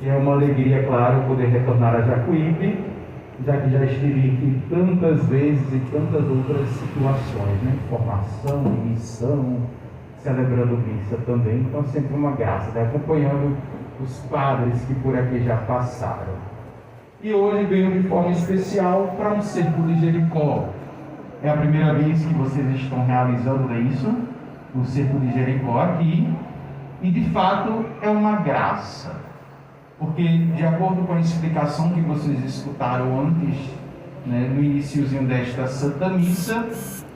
E é uma alegria, claro, poder retornar a Jacuípe, já que já estive aqui tantas vezes e tantas outras situações, né? Formação, missão, celebrando missa também. Então, sempre uma graça, né? Acompanhando os padres que por aqui já passaram. E hoje venho de forma especial para um Cerco de Jericó. É a primeira vez que vocês estão realizando isso, o Cerco de Jericó aqui, e de fato é uma graça, porque de acordo com a explicação que vocês escutaram antes, né, no iniciozinho desta Santa Missa,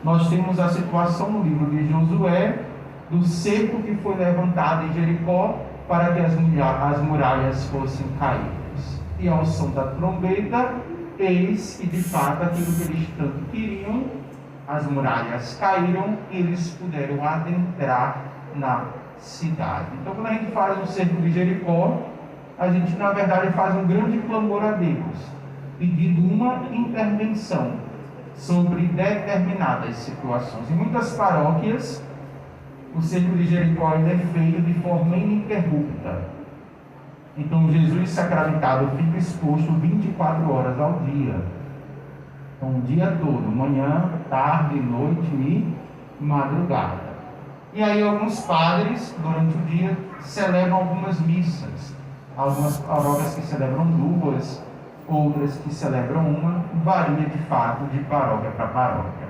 nós temos a situação no livro de Josué, do cerco que foi levantado em Jericó para que as muralhas fossem caídas. E ao som da trombeta, eis que de fato aquilo que eles tanto queriam, as muralhas caíram e eles puderam adentrar na cidade. Então, quando a gente faz o cerco de Jericó, a gente na verdade faz um grande clamor a Deus, pedindo uma intervenção sobre determinadas situações. Em muitas paróquias, o cerco de Jericó ainda é feito de forma ininterrupta. Então, Jesus sacramentado fica exposto 24 horas ao dia. Então, o dia todo, manhã, tarde, noite e madrugada. E aí, alguns padres, durante o dia, celebram algumas missas. Algumas paróquias que celebram duas, outras que celebram uma, varia de fato de paróquia para paróquia.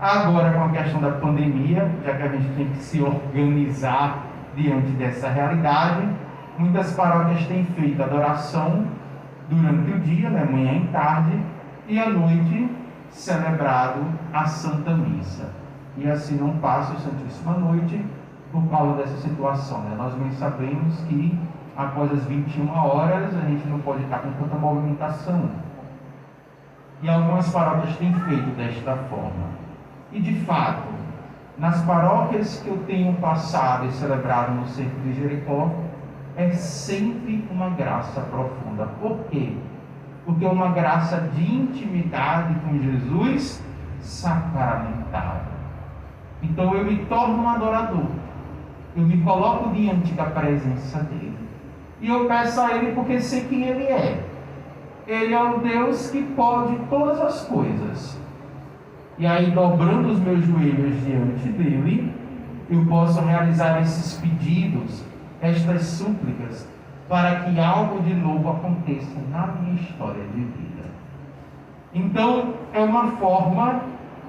Agora, com a questão da pandemia, já que a gente tem que se organizar diante dessa realidade, muitas paróquias têm feito adoração durante o dia, né, manhã e tarde, e à noite celebrado a Santa Missa. E assim não passa a Santíssima Noite por causa dessa situação, né? Nós bem sabemos que após as 21 horas a gente não pode estar com tanta movimentação. E algumas paróquias têm feito desta forma. E de fato, nas paróquias que eu tenho passado e celebrado no Cerco de Jericó, é sempre uma graça profunda. Por quê? Porque é uma graça de intimidade com Jesus sacramentado. Então eu me torno um adorador. Eu me coloco diante da presença dele. E eu peço a ele porque sei quem ele é. Ele é o Deus que pode todas as coisas. E aí, dobrando os meus joelhos diante dele, eu posso realizar esses pedidos, estas súplicas, para que algo de novo aconteça na minha história de vida. Então, é uma forma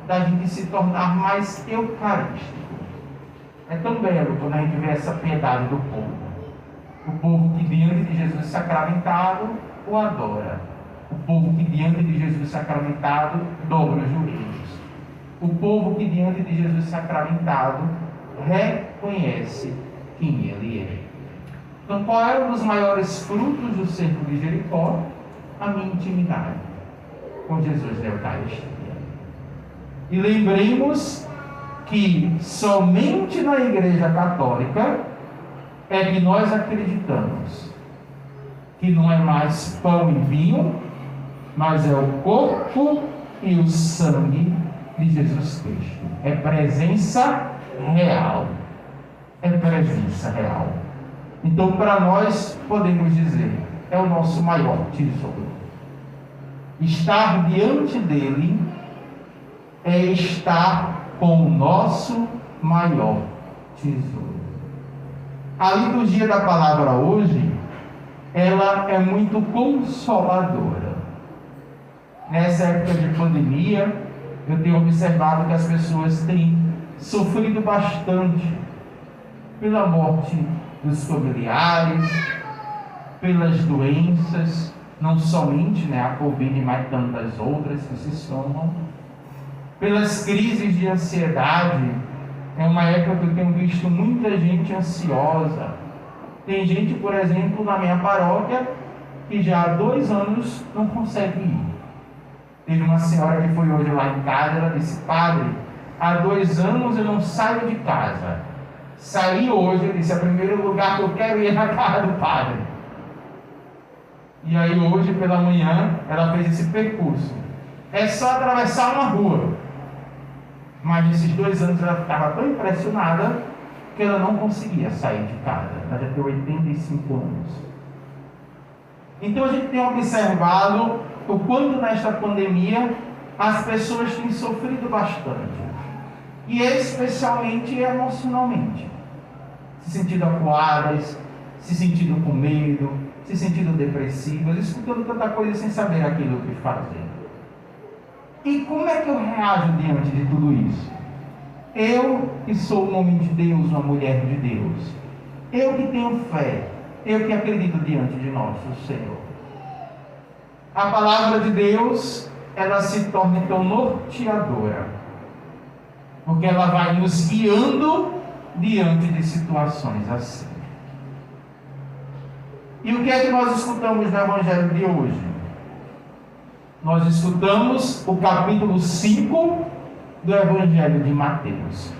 da gente se tornar mais eucarístico. É tão belo quando a gente vê essa piedade do povo. O povo que diante de Jesus sacramentado o adora. O povo que diante de Jesus sacramentado dobra os joelhos. O povo que diante de Jesus sacramentado reconhece quem ele é. Então, qual é um dos maiores frutos do cerco de Jericó? A minha intimidade com Jesus na Eucaristia. E lembremos que somente na Igreja Católica é que nós acreditamos que não é mais pão e vinho, mas é o corpo e o sangue de Jesus Cristo. É presença real. É presença real. Então, para nós, podemos dizer, é o nosso maior tesouro. Estar diante dele é estar com o nosso maior tesouro. A liturgia da palavra hoje, ela é muito consoladora. Nessa época de pandemia, eu tenho observado que as pessoas têm sofrido bastante pela morte dos familiares, pelas doenças, não somente a Covid, mas tantas outras que se somam, pelas crises de ansiedade. É uma época que eu tenho visto muita gente ansiosa. Tem gente, por exemplo, na minha paróquia, que já há 2 anos não consegue ir. Teve uma senhora que foi hoje lá em casa, ela disse: padre, há 2 anos eu não saio de casa. Saí hoje, eu disse, é o primeiro lugar que eu quero ir é na casa do padre. E aí hoje pela manhã ela fez esse percurso. É só atravessar uma rua. Mas nesses 2 anos ela estava tão impressionada que ela não conseguia sair de casa. Ela já tem 85 anos. Então a gente tem observado o quanto nesta pandemia as pessoas têm sofrido bastante. E especialmente emocionalmente. Se sentindo acuadas, se sentindo com medo, se sentindo depressivas, escutando tanta coisa sem saber aquilo que fazer. E como é que eu reajo diante de tudo isso? Eu que sou um homem de Deus, uma mulher de Deus, eu que tenho fé, eu que acredito diante de nosso Senhor. A palavra de Deus, ela se torna então norteadora, porque ela vai nos guiando diante de situações assim. E o que é que nós escutamos no Evangelho de hoje? Nós escutamos o capítulo 5 do Evangelho de Mateus,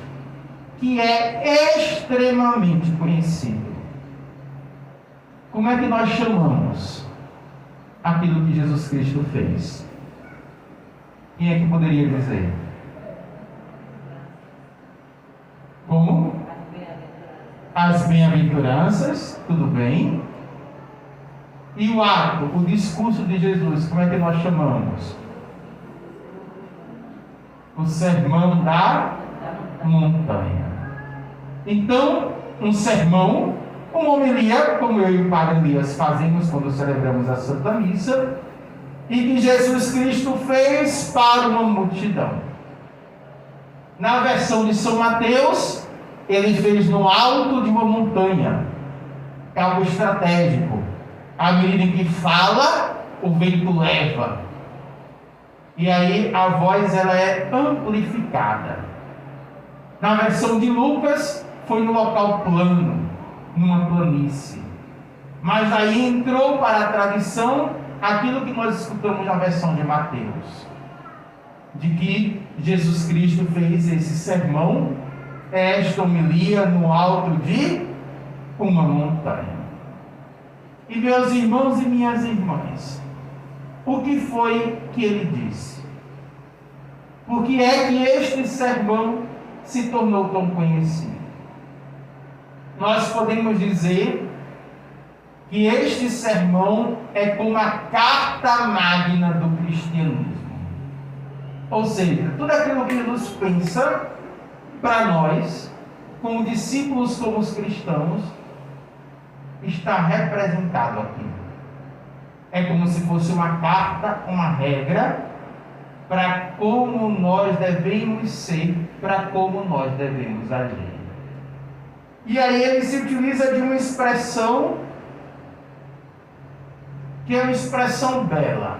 que é extremamente conhecido. Como é que nós chamamos aquilo que Jesus Cristo fez? Quem é que poderia dizer? Como? As bem-aventuranças, tudo bem. E o ato, o discurso de Jesus, como é que nós chamamos? O sermão da montanha. Então, um sermão, uma homilia, como eu e o Padre Elias fazemos quando celebramos a Santa Missa, e que Jesus Cristo fez para uma multidão. Na versão de São Mateus, ele fez no alto de uma montanha. É algo estratégico. À medida em que fala, o vento leva. E aí a voz ela é amplificada. Na versão de Lucas, foi no local plano, numa planície. Mas aí entrou para a tradição aquilo que nós escutamos na versão de Mateus, de que Jesus Cristo fez esse sermão, esta homilia no alto de uma montanha. E meus irmãos e minhas irmãs, o que foi que ele disse? Por que é que este sermão se tornou tão conhecido? Nós podemos dizer que este sermão é como a carta magna do cristianismo. Ou seja, tudo aquilo que Jesus pensa para nós, como discípulos, como os cristãos, está representado aqui. É como se fosse uma carta, uma regra, para como nós devemos ser, para como nós devemos agir. E aí ele se utiliza de uma expressão que é uma expressão bela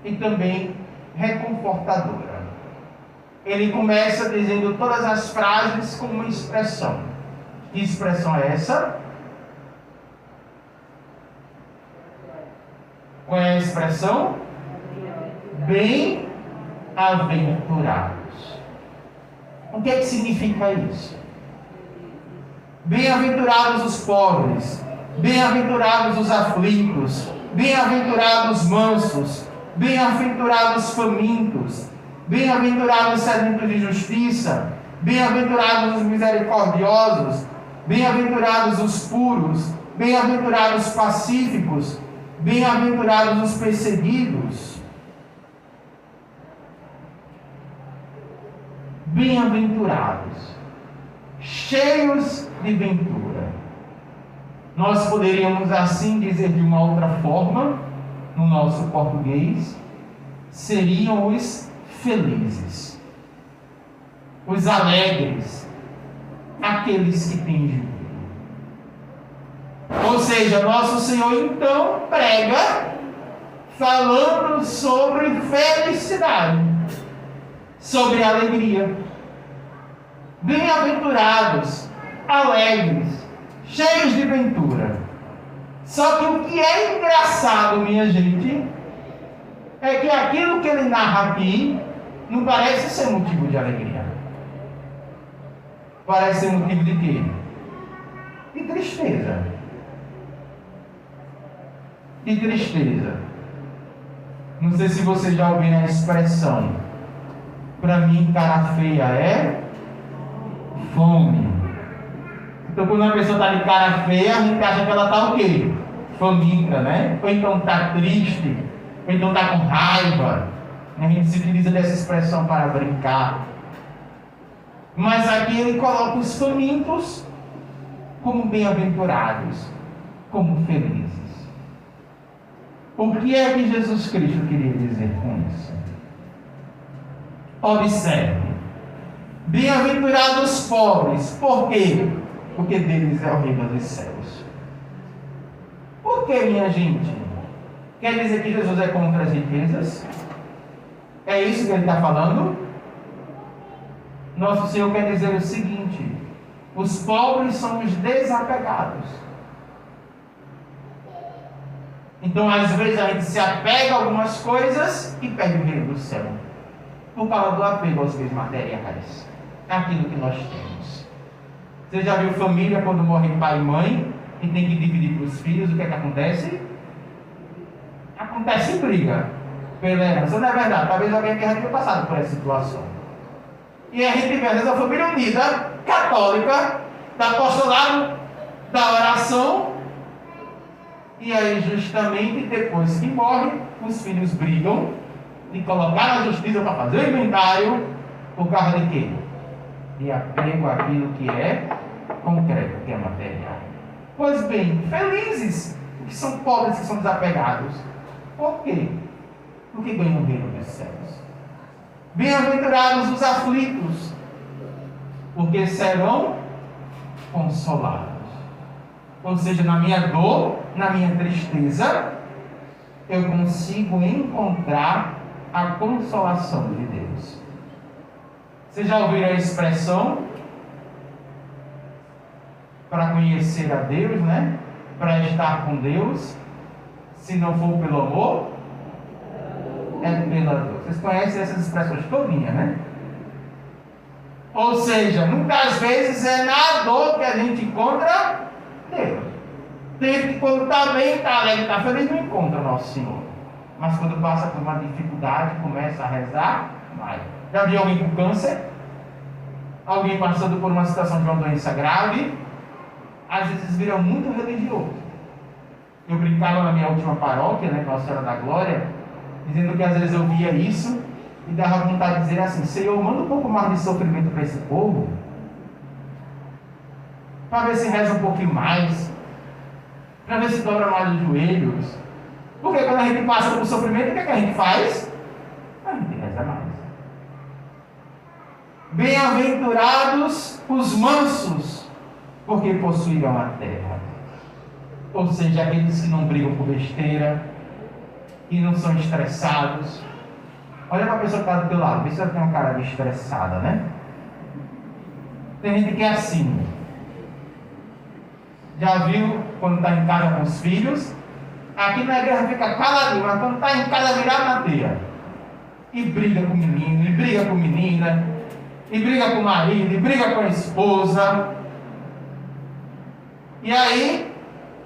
e também reconfortadora. Ele começa dizendo todas as frases com uma expressão. Que expressão é essa? Qual é a expressão? Bem-aventurados. O que é que significa isso? Bem-aventurados os pobres, bem-aventurados os aflitos, bem-aventurados mansos, bem-aventurados famintos, bem-aventurados sedentos de justiça, bem-aventurados os misericordiosos, bem-aventurados os puros, bem-aventurados os pacíficos, bem-aventurados os perseguidos. Bem-aventurados, cheios de ventura. Nós poderíamos assim dizer de uma outra forma, no nosso português, seriam os felizes, os alegres, aqueles que têm júbilo. Ou seja, nosso Senhor então prega falando sobre felicidade, sobre alegria. Bem-aventurados, alegres, cheios de ventura. Só que o que é engraçado, minha gente, é que aquilo que ele narra aqui não parece ser motivo de alegria. Parece ser motivo de quê? De tristeza. De tristeza. Não sei se você já ouviu a expressão: para mim, cara feia é fome. Então, quando uma pessoa está de cara feia, a gente acha que ela está o quê? faminta, né? Ou então está triste, ou então está com raiva. A gente se utiliza dessa expressão para brincar. Mas aqui ele coloca os famintos como bem-aventurados, como felizes. O que é que Jesus Cristo queria dizer com isso? Observe. Bem-aventurados os pobres. Por quê? Porque deles é o reino dos céus. Por que, minha gente? Quer dizer que Jesus é contra as riquezas? É isso que ele está falando? Nosso Senhor quer dizer o seguinte: os pobres são os desapegados. Então, às vezes, a gente se apega a algumas coisas e perde o reino do céu, por causa do apego aos bens materiais, aquilo que nós temos. Você já viu família quando morre pai e mãe e tem que dividir para os filhos? O que é que acontece? Acontece briga pela herança. Não é verdade? Talvez alguém que já tenha passado por essa situação. E a gente vê, às vezes, a família unida, católica, da apostolado, da oração, e aí justamente depois que morre, os filhos brigam de colocar na justiça para fazer o inventário, por causa de quê? De apego àquilo que é concreto, que é material. Pois bem, felizes que são pobres, que são desapegados. Por quê? Porque ganham o reino dos céus. Bem-aventurados os aflitos, porque serão consolados. Ou seja, na minha dor, na minha tristeza, eu consigo encontrar a consolação de Deus. Vocês já ouviram a expressão? Para conhecer a Deus, né? Para estar com Deus, se não for pelo amor, é pela dor. Vocês conhecem essas expressões todinhas, né? Ou seja, muitas vezes é na dor que a gente encontra Deus. Tem gente que quando está bem, está alegre, está feliz, não encontra o nosso Senhor. Mas quando passa por uma dificuldade, começa a rezar, vai. Já viu alguém com câncer? Alguém passando por uma situação de uma doença grave? Às vezes vira muito religioso. Eu brincava na minha última paróquia, né, Nossa Senhora da Glória, dizendo que às vezes eu via isso e dava vontade de dizer assim: Senhor, manda um pouco mais de sofrimento para esse povo, para ver se reza um pouquinho mais, para ver se dobra mais os joelhos. Porque quando a gente passa por sofrimento, o que é que a gente faz? A gente reza mais. Bem-aventurados os mansos, porque possuirão a terra. Ou seja, aqueles que não brigam por besteira, que não são estressados. Olha para a pessoa que está do teu lado, vê se ela tem uma cara de estressada, né? Tem gente que é assim. Já viu quando está em casa com os filhos? Aqui na igreja fica caladinho, mas quando está em casa virado na teia. E briga com o menino, e briga com a menina, e briga com o marido, e briga com a esposa. E aí,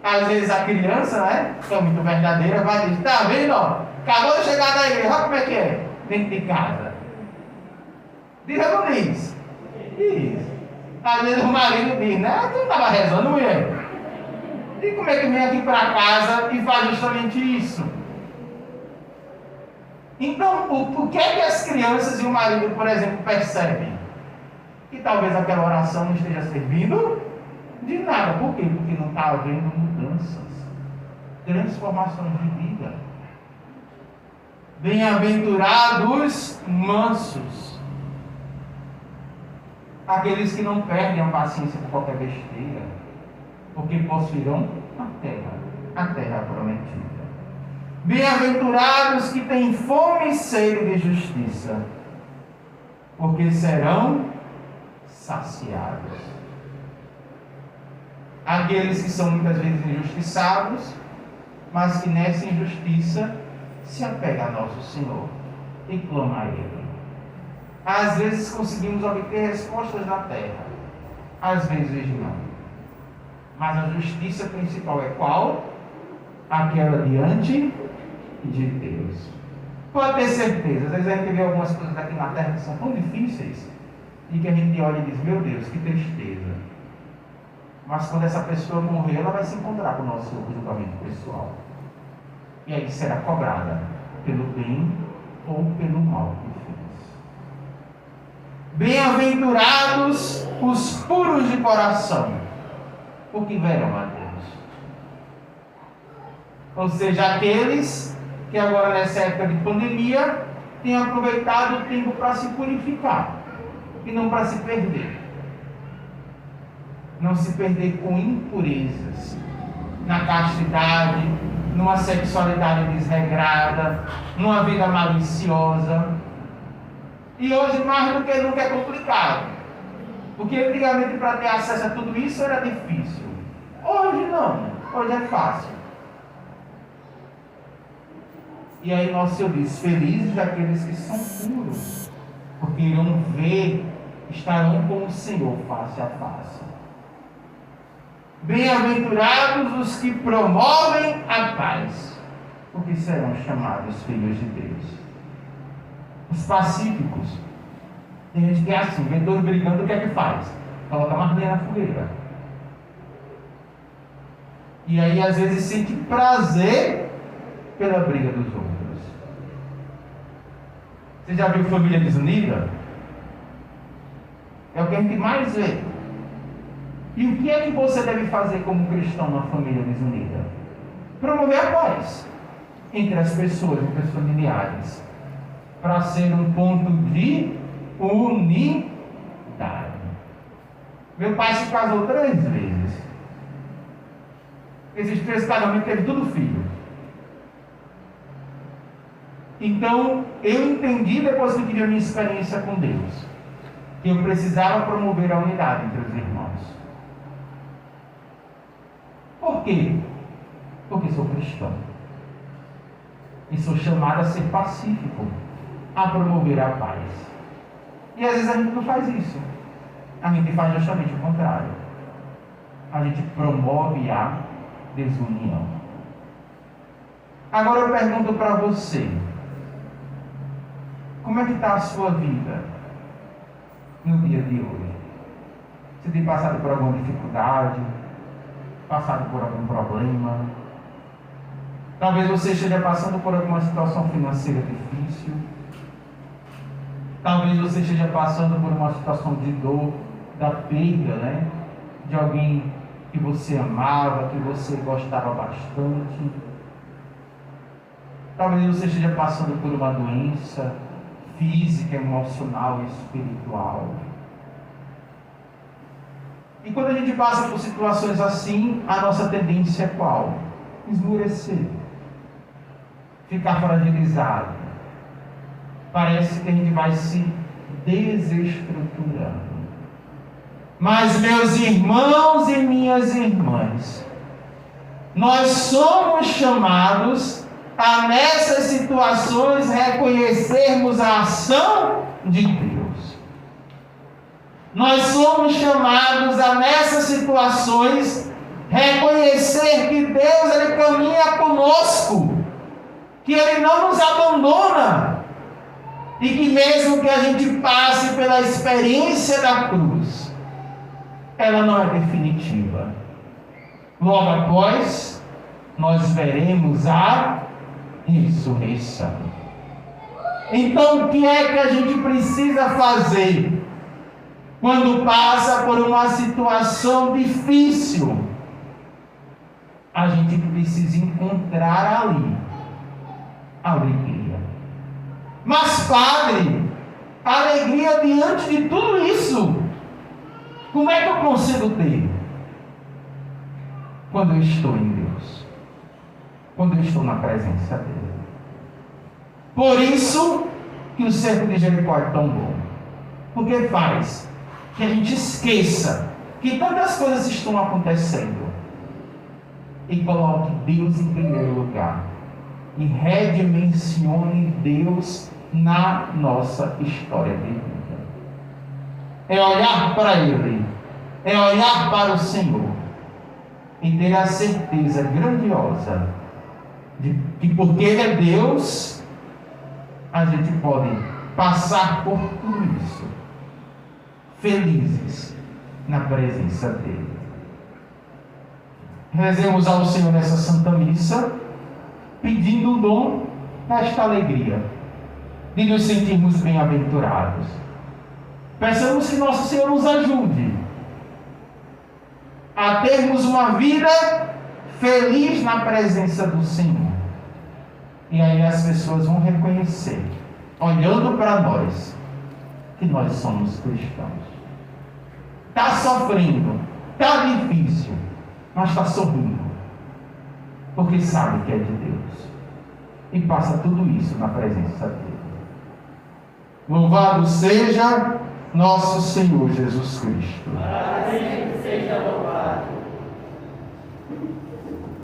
às vezes a criança, né, que é muito verdadeira, vai dizer: tá vendo, ó, acabou de chegar da igreja, olha como é que é, dentro de casa. Diz ou não diz? Diz. Às vezes o marido diz: né, tu não estava rezando, mulher? E como é que vem aqui para casa e faz justamente isso? Então, o que é que as crianças e o marido, por exemplo, percebem? Que talvez aquela oração não esteja servindo de nada. Por quê? Porque não está havendo mudanças, transformações de vida. Bem-aventurados mansos, aqueles que não perdem a paciência por qualquer besteira, porque possuirão a terra prometida. Bem-aventurados que têm fome e sede de justiça, porque serão saciados. Aqueles que são muitas vezes injustiçados, mas que nessa injustiça se apegam a nosso Senhor e clamam a Ele. Às vezes conseguimos obter respostas na terra, às vezes não. Mas a justiça principal é qual? Aquela diante de Deus. Pode ter certeza, às vezes a gente vê algumas coisas aqui na terra que são tão difíceis, e que a gente olha e diz: meu Deus, que tristeza. Mas quando essa pessoa morrer, ela vai se encontrar com o nosso julgamento pessoal. E aí será cobrada pelo bem ou pelo mal que fez. Bem-aventurados os puros de coração, porque verão a Deus. Ou seja, aqueles que agora nessa época de pandemia têm aproveitado o tempo para se purificar e não para se perder. Não se perder com impurezas, na castidade, numa sexualidade desregrada, numa vida maliciosa. E hoje mais do que nunca é complicado, porque antigamente para ter acesso a tudo isso era difícil. Hoje não, hoje é fácil. E aí nosso Senhor diz: felizes daqueles que são puros, porque irão ver, estarão com o Senhor face a face. Bem-aventurados os que promovem a paz, porque serão chamados filhos de Deus. Os pacíficos. Tem gente que é assim, vê dois brigando, o que é que faz? Coloca mais lenha na fogueira. E aí às vezes sente prazer pela briga dos outros. Você já viu família desunida? É o que a gente mais vê. E o que é que você deve fazer como cristão numa família desunida? Promover a paz entre as pessoas, entre os familiares, para ser um ponto de unidade. Meu pai se casou 3 vezes. Esses 3 casamentos teve tudo filho. Então, eu entendi, depois que eu tive a minha experiência com Deus, que eu precisava promover a unidade entre os irmãos. Por quê? Porque sou cristão. E sou chamado a ser pacífico, a promover a paz. E às vezes a gente não faz isso. A gente faz justamente o contrário. A gente promove a desunião. Agora eu pergunto para você: como é que está a sua vida no dia de hoje? Você tem passado por alguma dificuldade? Passado por algum problema? Talvez você esteja passando por alguma situação financeira difícil. Talvez você esteja passando por uma situação de dor, da perda, né? De alguém que você amava, que você gostava bastante. Talvez você esteja passando por uma doença física, emocional e espiritual. E quando a gente passa por situações assim, a nossa tendência é qual? Esmurecer. Ficar fragilizado. Parece que a gente vai se desestruturando. Mas, meus irmãos e minhas irmãs, nós somos chamados a, nessas situações, reconhecermos a ação de Deus. Nós somos chamados a, nessas situações, reconhecer que Deus, Ele caminha conosco, que Ele não nos abandona, e que mesmo que a gente passe pela experiência da cruz, ela não é definitiva. Logo após, nós veremos a ressurreição. Então, o que é que a gente precisa fazer quando passa por uma situação difícil? A gente precisa encontrar ali alegria. Mas, padre, alegria diante de tudo isso, como é que eu consigo ter? Quando eu estou em Deus, quando eu estou na presença dele. Por isso que o cerco de Jericó é tão bom, porque faz que a gente esqueça que tantas coisas estão acontecendo e coloque Deus em primeiro lugar e redimensione Deus na nossa história de vida. É olhar para Ele, é olhar para o Senhor e ter a certeza grandiosa de que, porque Ele é Deus, a gente pode passar por tudo isso felizes na presença dEle. Rezemos ao Senhor nessa Santa Missa, pedindo o dom desta alegria, de nos sentirmos bem-aventurados. Peçamos que Nosso Senhor nos ajude a termos uma vida feliz na presença do Senhor. E aí as pessoas vão reconhecer, olhando para nós, que nós somos cristãos. Está sofrendo, está difícil, mas está sorrindo, porque sabe que é de Deus, e passa tudo isso na presença dele. Louvado seja nosso Senhor Jesus Cristo. Para sempre seja louvado.